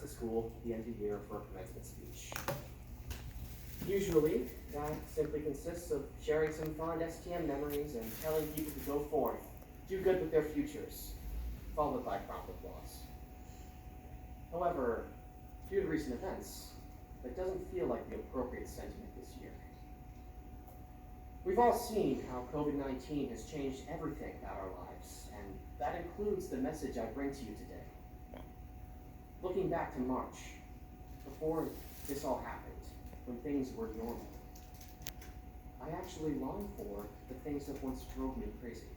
the school at the end of the year for a commencement speech. Usually, that simply consists of sharing some fond STM memories and telling people to go forth, do good with their futures, followed by prompt applause. However, due to recent events, that doesn't feel like the appropriate sentiment this year. We've all seen how COVID-19 has changed everything about our lives, and that includes the message I bring to you today. Looking back to March, before this all happened, when things were normal, I actually long for the things that once drove me crazy.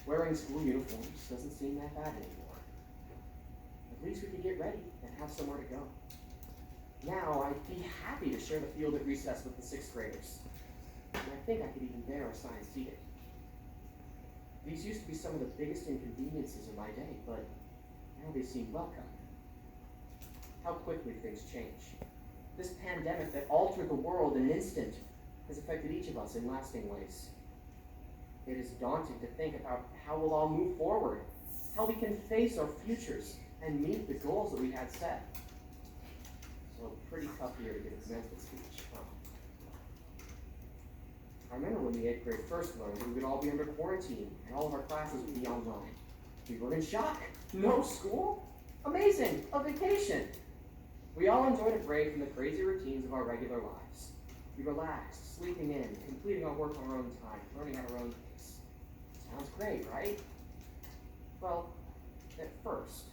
Wearing school uniforms doesn't seem that bad anymore. At least we could get ready and have somewhere to go. Now, I'd be happy to share the field at recess with the 6th graders. And I think I could even bear assigned seating. These used to be some of the biggest inconveniences of my day, but now they seem welcome. How quickly things change. This pandemic that altered the world in an instant has affected each of us in lasting ways. It is daunting to think about how we'll all move forward, how we can face our futures and meet the goals that we had set. So, pretty tough year to give a commencement speech, huh? I remember when the 8th grade first learned that we would all be under quarantine and all of our classes would be online. We were in shock. No school? Amazing! A vacation! We all enjoyed a break from the crazy routines of our regular lives. We relaxed, sleeping in, completing our work on our own time, learning at our own pace. Sounds great, right? Well, at first,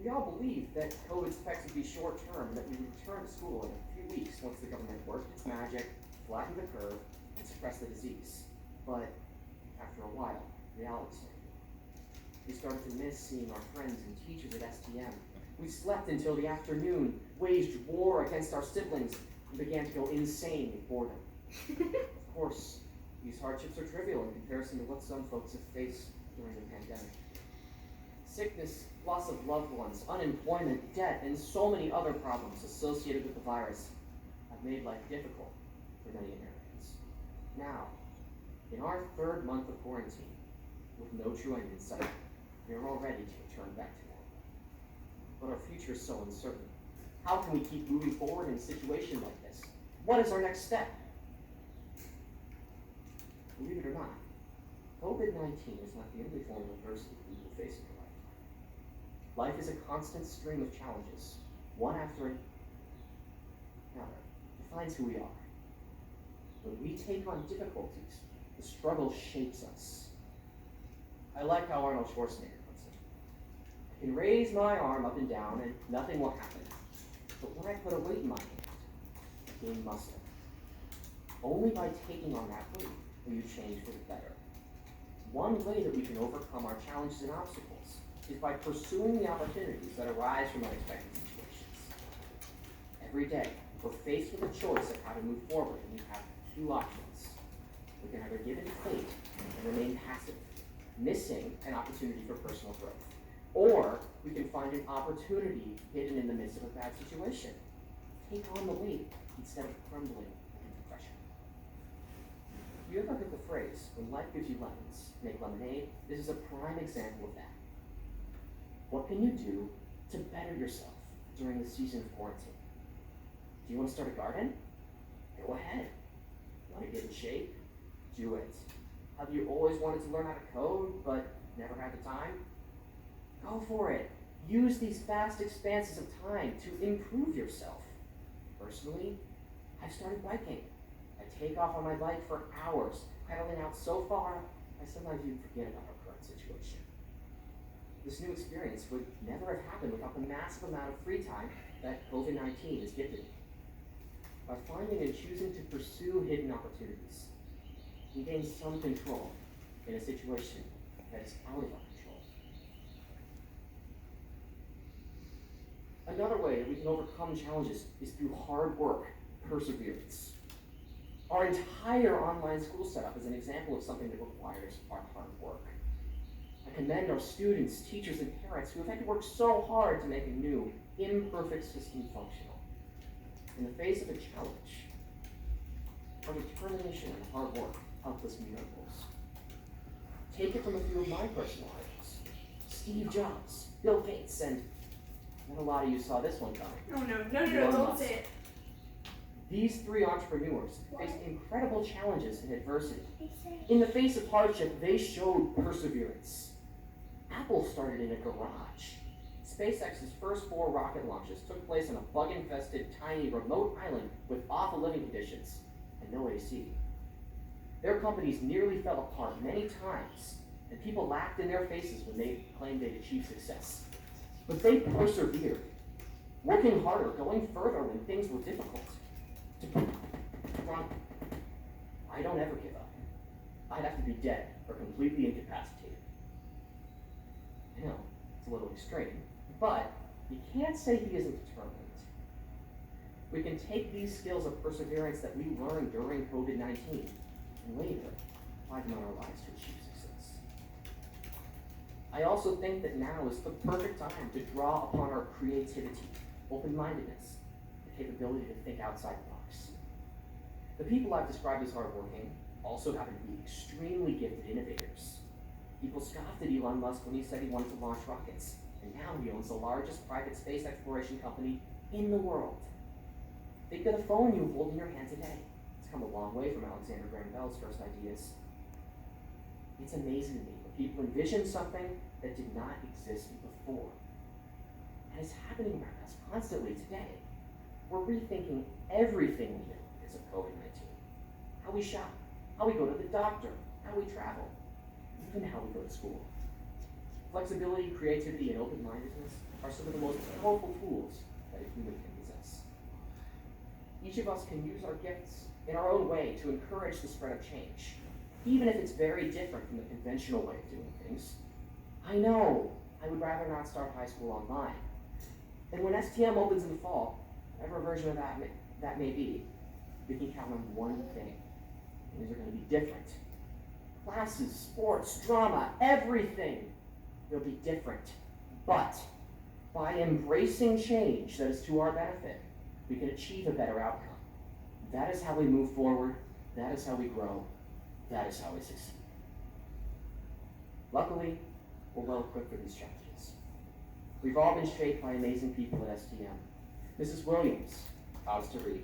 we all believed that COVID's effects would be short-term and that we would return to school in a few weeks once the government worked its magic, flattened the curve, and suppressed the disease. But after a while, reality set in. We started to miss seeing our friends and teachers at STM. We slept until the afternoon, waged war against our siblings, and began to go insane with boredom. Of course, these hardships are trivial in comparison to what some folks have faced during the pandemic. Sickness, loss of loved ones, unemployment, debt, and so many other problems associated with the virus have made life difficult for many Americans. Now, in our 3rd month of quarantine, with no true end in sight, we are all ready to return back to normal. But our future is so uncertain. How can we keep moving forward in a situation like this? What is our next step? Believe it or not, COVID-19 is not the only form of adversity we will face in our lifetime. Life is a constant stream of challenges, one after another. Defines who we are. When we take on difficulties, the struggle shapes us. I like how Arnold Schwarzenegger puts it. I can raise my arm up and down and nothing will happen. But when I put a weight in my hand, I gain muscle. Only by taking on that weight will you change for the better. One way that we can overcome our challenges and obstacles is by pursuing the opportunities that arise from unexpected situations. Every day, we're faced with a choice of how to move forward, and we have 2 options. We can either give in to fate and remain passive, missing an opportunity for personal growth. Or we can find an opportunity hidden in the midst of a bad situation. Take on the weight instead of crumbling under the pressure. You ever heard the phrase, when life gives you lemons, make lemonade? This is a prime example of that. What can you do to better yourself during the season of quarantine? Do you want to start a garden? Go ahead. Want to get in shape? Do it. Have you always wanted to learn how to code, but never had the time? Go for it. Use these vast expanses of time to improve yourself. Personally, I've started biking. I take off on my bike for hours, pedaling out so far, I sometimes even forget about our current situation. This new experience would never have happened without the massive amount of free time that COVID-19 has gifted me. By finding and choosing to pursue hidden opportunities, we gain some control in a situation that is out of our control. Another way that we can overcome challenges is through hard work, perseverance. Our entire online school setup is an example of something that requires our hard work. I commend our students, teachers, and parents who have had to work so hard to make a new, imperfect system functional. In the face of a challenge, our determination and hard work help us meet our goals. Take it from a few of my personal idols, Steve Jobs, Bill Gates, and Not a lot of you saw this one coming. Oh no, don't say it. These three entrepreneurs faced incredible challenges and adversity. In the face of hardship, they showed perseverance. Apple started in a garage. SpaceX's first 4 rocket launches took place on a bug-infested, tiny, remote island with awful living conditions and no AC. Their companies nearly fell apart many times, and people laughed in their faces when they claimed they'd achieved success. But they persevered, working harder, going further when things were difficult. I don't ever give up. I'd have to be dead or completely incapacitated. I know, it's a little extreme, but you can't say he isn't determined. We can take these skills of perseverance that we learned during COVID-19 and later apply them in our lives to achieve success. I also think that now is the perfect time to draw upon our creativity, open-mindedness, the capability to think outside the box. The people I've described as hardworking also happen to be extremely gifted innovators. People scoffed at Elon Musk when he said he wanted to launch rockets, and now he owns the largest private space exploration company in the world. Think of the phone you hold in your hand today. It's come a long way from Alexander Graham Bell's first ideas. It's amazing to me when people envision something that did not exist before. And it's happening around us constantly today. We're rethinking everything we do because of COVID-19. How we shop, how we go to the doctor, how we travel, even how we go to school. Flexibility, creativity, and open-mindedness are some of the most powerful tools that a human can possess. Each of us can use our gifts in our own way to encourage the spread of change, even if it's very different from the conventional way of doing things. I know I would rather not start high school online. And when STM opens in the fall, whatever version of that may be, we can count on one thing. Things are going to be different. Classes, sports, drama, everything will be different. But by embracing change that is to our benefit, we can achieve a better outcome. That is how we move forward. That is how we grow. That is how we succeed. Luckily, we're well equipped for these challenges. We've all been shaped by amazing people at STM. Mrs. Williams taught us to read.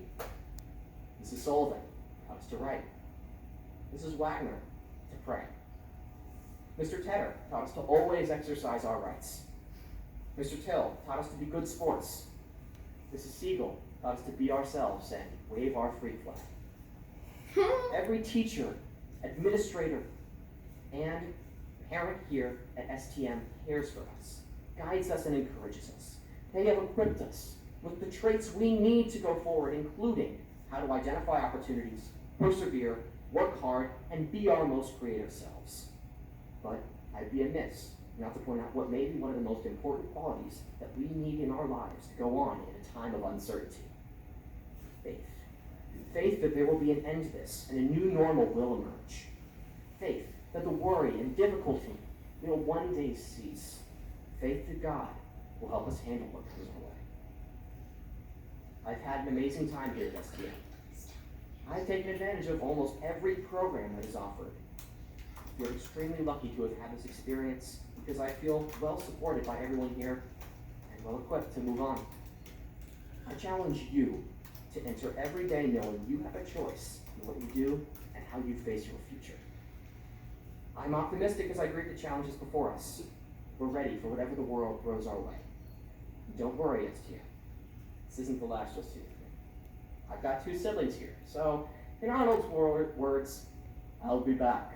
Mrs. Sullivan taught us to write. Mrs. Wagner to pray. Mr. Tedder taught us to always exercise our rights. Mr. Till taught us to be good sports. Mrs. Siegel taught us to be ourselves and wave our free flag. Every teacher, administrator, and parent here at STM cares for us, guides us, and encourages us. They have equipped us with the traits we need to go forward, including how to identify opportunities, persevere, work hard, and be our most creative selves. But I'd be amiss not to point out what may be one of the most important qualities that we need in our lives to go on in a time of uncertainty. Faith. Faith that there will be an end to this and a new normal will emerge. Faith that the worry and difficulty will one day cease. Faith that God will help us handle what comes our way. I've had an amazing time here at STM. I've taken advantage of almost every program that is offered. We're extremely lucky to have had this experience because I feel well supported by everyone here and well equipped to move on. I challenge you to enter every day knowing you have a choice in what you do and how you face your future. I'm optimistic as I greet the challenges before us. We're ready for whatever the world throws our way. Don't worry, STM. This isn't the last you'll see of me. I've got 2 siblings here, so in Arnold's words, I'll be back.